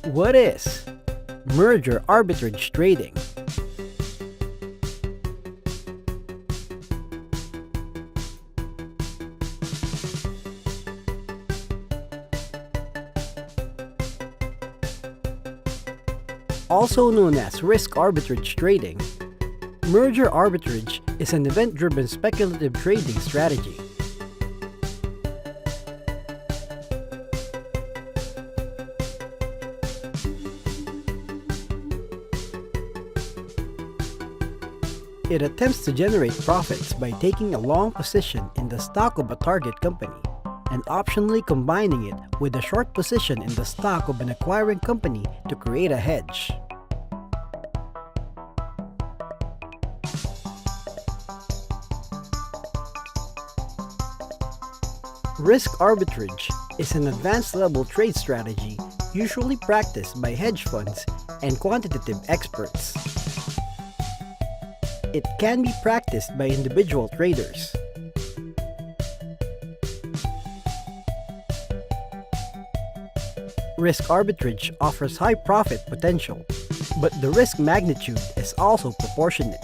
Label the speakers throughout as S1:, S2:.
S1: What is merger arbitrage trading? Also known as risk arbitrage trading, merger arbitrage is an event-driven speculative trading strategy. It attempts to generate profits by taking a long position in the stock of a target company and optionally combining it with a short position in the stock of an acquiring company to create a hedge. Risk arbitrage is an advanced level trade strategy usually practiced by hedge funds and quantitative experts. It can be practiced by individual traders. Risk arbitrage offers high profit potential, but the risk magnitude is also proportionate.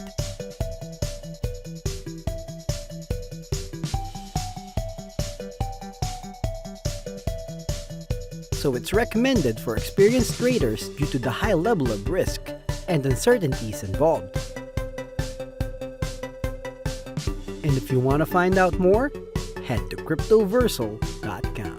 S1: So it's recommended for experienced traders due to the high level of risk and uncertainties involved. And if you want to find out more, head to Cryptoversal.com.